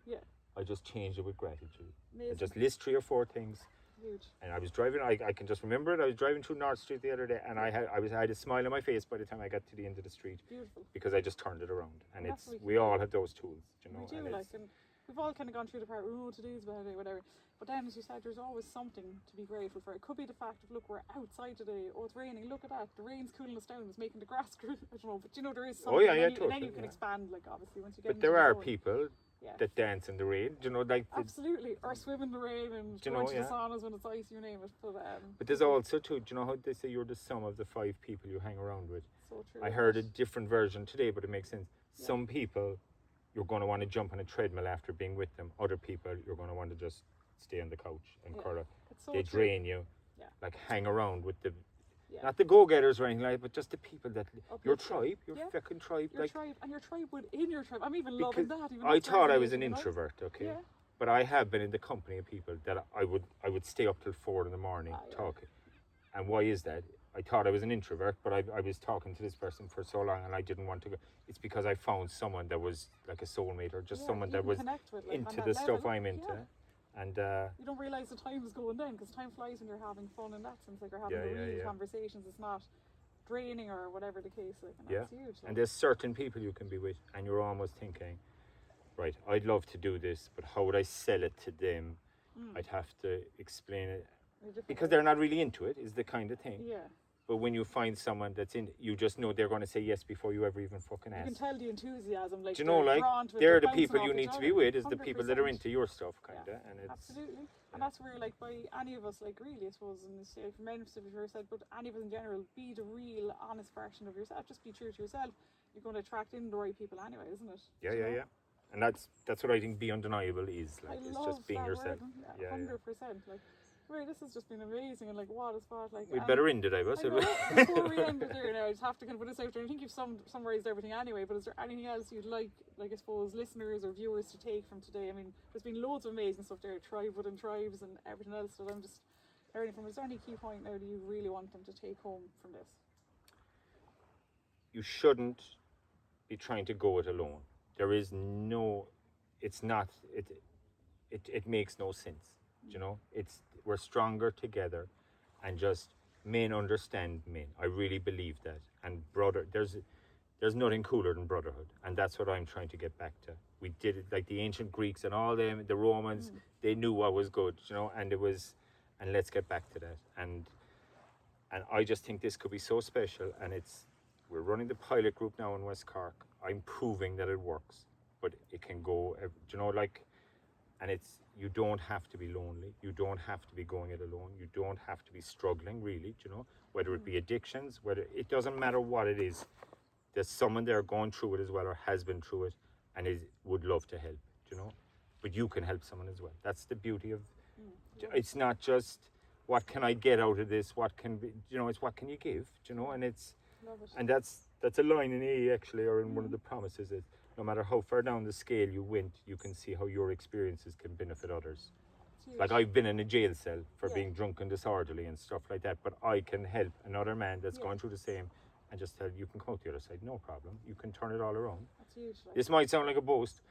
I just changed it with gratitude. I just list 3 or 4 things. Huge. And I was driving. I can just remember it. I was driving through North Street the other day, and I had a smile on my face by the time I got to the end of the street. Beautiful. Because I just turned it around, and we all have those tools, you know. We do, and we've all kind of gone through the part. Oh, today's bad day, whatever. But then, as you said, there's always something to be grateful for. It could be the fact of, look, we're outside today. Oh, it's raining. Look at that. The rain's cooling us down. It's making the grass grow. I don't know, but you know, there is something. Oh yeah, totally. And then you can expand, like, obviously, once you get. But there are people that dance in the rain. You know, like absolutely, or swim in the rain and go into the saunas when it's ice. You name it. But there's also too. Do you know how they say you're the sum of the 5 people you hang around with? So true. I heard a different version today, but it makes sense. Yeah. Some people, you're going to want to jump on a treadmill after being with them. Other people, you're going to want to just stay on the couch and curl up. They drain you. Yeah. Like hang around with the. Yeah. Not the go-getters or anything like that, but just the people that your tribe, your fucking tribe, your tribe, and your tribe within your tribe. I'm even loving that. I thought I was an introvert, okay, but I have been in the company of people that I would stay up till 4 in the morning talking. And why is that? I thought I was an introvert, but I was talking to this person for so long and I didn't want to go. It's because I found someone that was like a soulmate or just someone that was with, like, into the stuff I'm into. Yeah. And you don't realise the time is going down, because time flies when you're having fun in that sense. Like, you're having the real conversations. It's not draining or whatever the case. Like, and that's huge. Like. And there's certain people you can be with and you're almost thinking, right, I'd love to do this, but how would I sell it to them? I'd have to explain it. Because they're not really into it, is the kind of thing. Yeah. But when you find someone that's in, you just know they're going to say yes before you ever even fucking ask. You can tell the enthusiasm. Like, do you know, like, they're the people you need to be with, is the people that are into your stuff, kind of. And it's, absolutely. And that's where, like, by any of us, like, really, I suppose, in this, for men, specifically, said, but any of us in general, be the real, honest version of yourself. Just be true to yourself. You're going to attract in the right people anyway, isn't it? Yeah. And that's what I think be undeniable is. Like, it's just being yourself. Yeah, 100%. Like, right, this has just been amazing, and like, what a spot. Like, we'd better end it, I guess. Before we end it here now, I just have to kind of put this out there. I think you've summarised everything anyway, but is there anything else you'd like, I suppose, listeners or viewers to take from today? I mean, there's been loads of amazing stuff there, tribe within tribes and everything else that I'm just learning from. Is there any key point now that you really want them to take home from this? You shouldn't be trying to go it alone. There is no, it's not, it makes no sense. You know, we're stronger together, and just men understand men. I really believe that. And there's nothing cooler than brotherhood, and that's what I'm trying to get back to. We did it like the ancient Greeks and all them, the Romans. They knew what was good, you know, and let's get back to that. And I just think this could be so special, and we're running the pilot group now in West Cork. I'm proving that it works, but it can go, you know, like. And you don't have to be lonely. You don't have to be going it alone. You don't have to be struggling, really, you know, whether it be addictions, it doesn't matter what it is. There's someone there going through it as well, or has been through it, and would love to help, you know. But you can help someone as well. That's the beauty of, it's not just, what can I get out of this? What can be, you know, it's what can you give, you know, and and that's a line in AA actually, or in one of the promises, is no matter how far down the scale you went, you can see how your experiences can benefit others. Like, I've been in a jail cell for being drunk and disorderly and stuff like that, but I can help another man that's gone through the same, and just tell you can come out the other side, no problem. You can turn it all around. That's huge. Like. This might sound like a boast,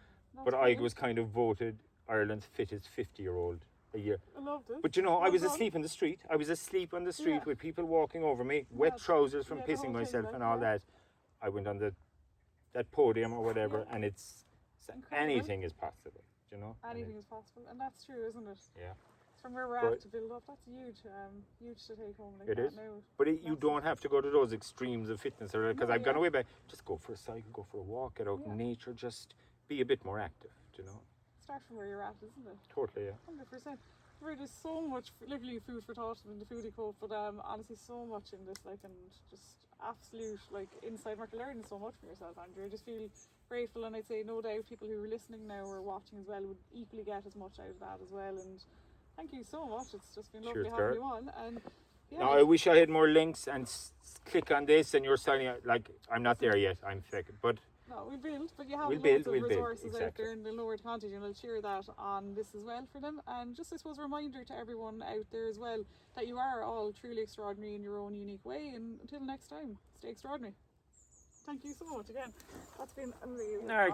but I was kind of voted Ireland's fittest 50-year-old a year. I loved it. But you know, I was asleep in the street. I was asleep on the street with people walking over me, wet trousers from pissing myself and all that. I went on that podium or whatever, and it's anything is possible, you know. Anything is possible, and that's true, isn't it? Yeah. From where we're at to build up, that's huge, huge to take home. Like it is. now. But you don't have to go to those extremes of fitness, because I've gone away back. Just go for a cycle, go for a walk, get out in nature, just be a bit more active, you know. Start from where you're at, isn't it? Totally, yeah. 100%. There's so much, literally food for thought in the foodie club, but honestly, so much in this, like, and just absolute, like, inside market, learning so much from yourself, Andrew. I just feel grateful, and I'd say no doubt people who are listening now or watching as well would equally get as much out of that as well. And thank you so much. It's just been lovely having you on. And now I wish I had more links and click on this, and you're signing out. Like, I'm not there yet. I'm thick, but. No, we'll build, but you have loads of resources out there, and they'll know where to contact you, and I'll share that on this as well for them. And just, I suppose, a reminder to everyone out there as well that you are all truly extraordinary in your own unique way. And until next time, stay extraordinary. Thank you so much again. That's been amazing. All right,